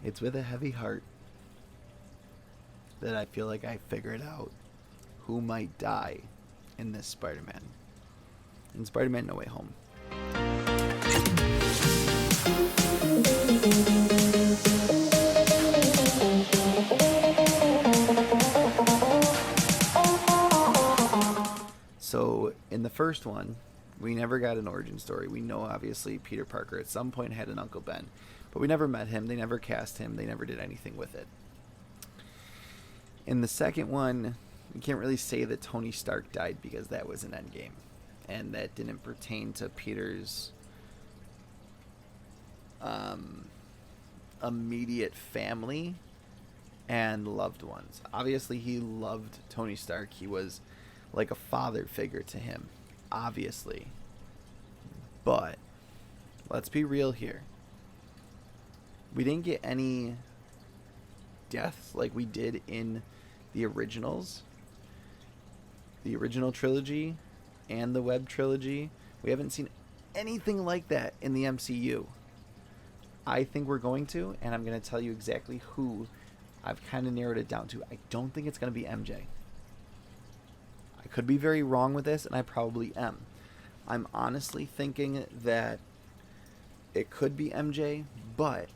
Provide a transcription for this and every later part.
It's with a heavy heart that I feel like I figured out who might die in this Spider-Man. In Spider-Man No Way Home. So, in the first one, we never got an origin story. We know, obviously, Peter Parker at some point had an Uncle Ben. But we never met him. They never cast him. They never did anything with it. In the second one, you can't really say that Tony Stark died because that was an Endgame. And that didn't pertain to Peter's immediate family and loved ones. Obviously, he loved Tony Stark. He was like a father figure to him, obviously. But let's be real here. We didn't get any deaths like we did in the originals, the original trilogy and the web trilogy. We haven't seen anything like that in the MCU. I think we're going to, and I'm going to tell you exactly who I've kind of narrowed it down to. I don't think it's going to be MJ. I could be very wrong with this, and I probably am. I'm honestly thinking that it could be MJ, but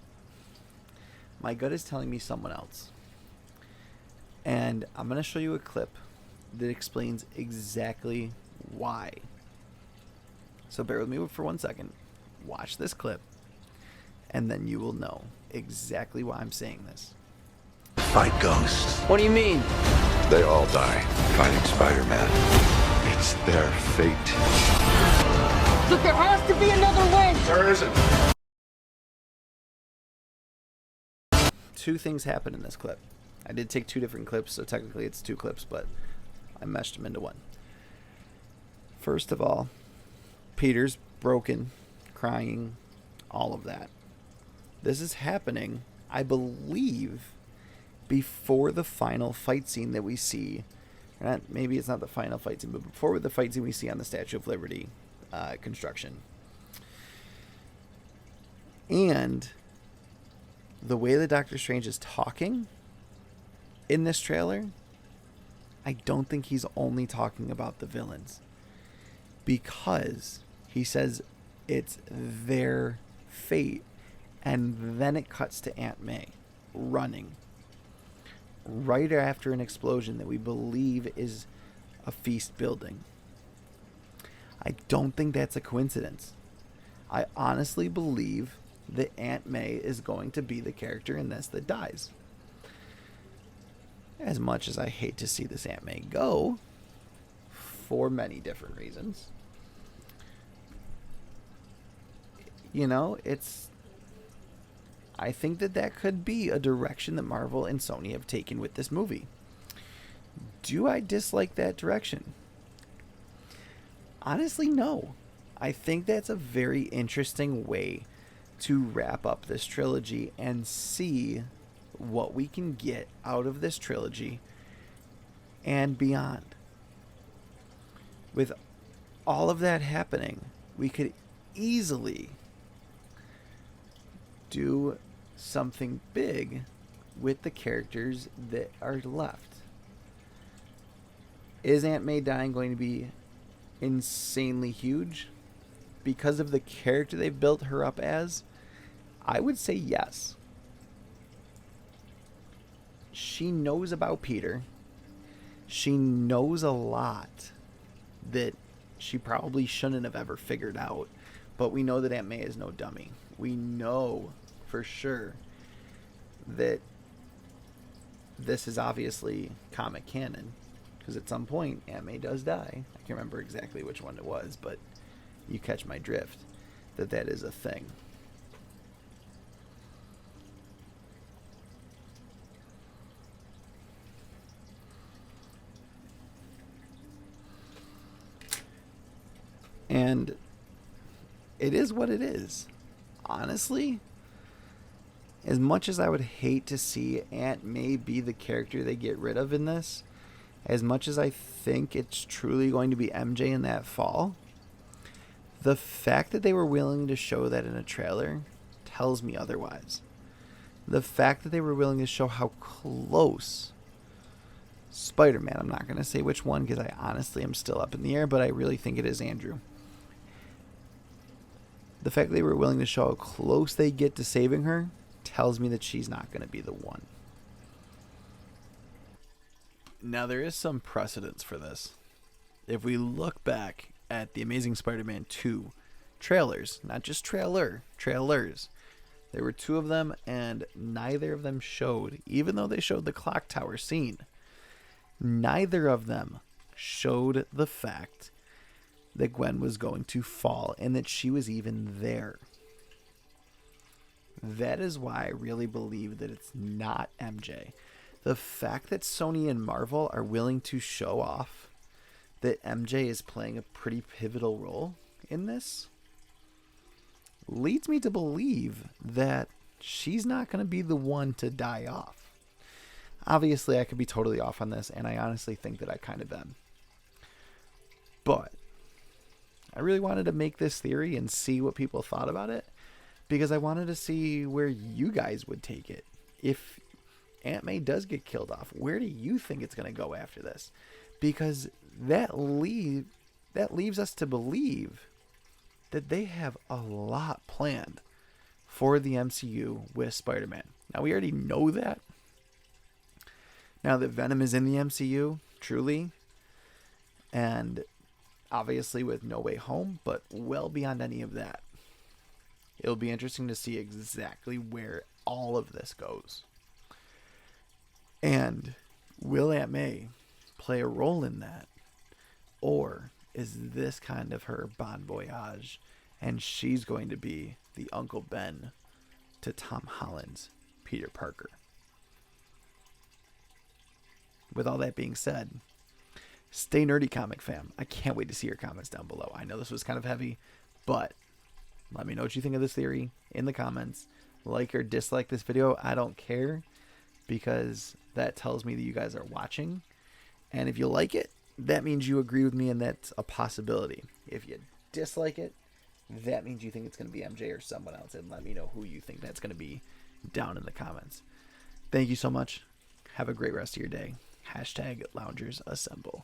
my gut is telling me someone else. And I'm going to show you a clip that explains exactly why. So bear with me for 1 second. Watch this clip, and then you will know exactly why I'm saying this. Fight ghosts. What do you mean? They all die fighting Spider-Man. It's their fate. Look, there has to be another way. There isn't. Two things happen in this clip. I did take two different clips, so technically it's two clips, but I meshed them into one. First of all, Peter's broken, crying, all of that. This is happening, I believe, before the final fight scene that we see. Maybe it's not the final fight scene, but before the fight scene we see on the Statue of Liberty construction. And the way that Doctor Strange is talking in this trailer, I don't think he's only talking about the villains. Because he says it's their fate. And then it cuts to Aunt May running right after an explosion that we believe is a feast building. I don't think that's a coincidence. I honestly believe that Aunt May is going to be the character in this that dies. As much as I hate to see this Aunt May go, for many different reasons. You know, I think that could be a direction that Marvel and Sony have taken with this movie. Do I dislike that direction? Honestly, no. I think that's a very interesting way to wrap up this trilogy and see what we can get out of this trilogy and beyond. With all of that happening, we could easily do something big with the characters that are left. Is Aunt May dying going to be insanely huge because of the character they've built her up as? I would say yes. She knows about Peter. She knows a lot that she probably shouldn't have ever figured out. But we know that Aunt May is no dummy. We know for sure that this is obviously comic canon. Because at some point, Aunt May does die. I can't remember exactly which one it was, but you catch my drift. That is a thing. And it is what it is. Honestly, as much as I would hate to see Aunt May be the character they get rid of in this, as much as I think it's truly going to be MJ in that fall, the fact that they were willing to show that in a trailer tells me otherwise. The fact that they were willing to show how close Spider-Man, I'm not going to say which one because I honestly am still up in the air, but I really think it is Andrew. The fact that they were willing to show how close they get to saving her tells me that she's not going to be the one. Now, there is some precedence for this. If we look back at the Amazing Spider-Man 2 trailers, not just trailers, there were 2 of them, and neither of them showed, even though they showed the clock tower scene, neither of them showed the fact that Gwen was going to fall and that she was even there. That is why I really believe that it's not MJ. The fact that Sony and Marvel are willing to show off that MJ is playing a pretty pivotal role in this leads me to believe that she's not going to be the one to die off. Obviously, I could be totally off on this, and I honestly think that I kind of am. But I really wanted to make this theory and see what people thought about it, because I wanted to see where you guys would take it. If Aunt May does get killed off, where do you think it's going to go after this? Because that leaves us to believe that they have a lot planned for the MCU with Spider-Man. Now, we already know that. Now that Venom is in the MCU, truly, and obviously with No Way Home, but well beyond any of that. It'll be interesting to see exactly where all of this goes. And will Aunt May play a role in that? Or is this kind of her bon voyage, and she's going to be the Uncle Ben to Tom Holland's Peter Parker? With all that being said, stay nerdy, comic fam. I can't wait to see your comments down below. I know this was kind of heavy, but let me know what you think of this theory in the comments. Like or dislike this video, I don't care, because that tells me that you guys are watching. And if you like it, that means you agree with me and that's a possibility. If you dislike it, that means you think it's going to be MJ or someone else. And let me know who you think that's going to be down in the comments. Thank you so much. Have a great rest of your day. #LoungersAssemble.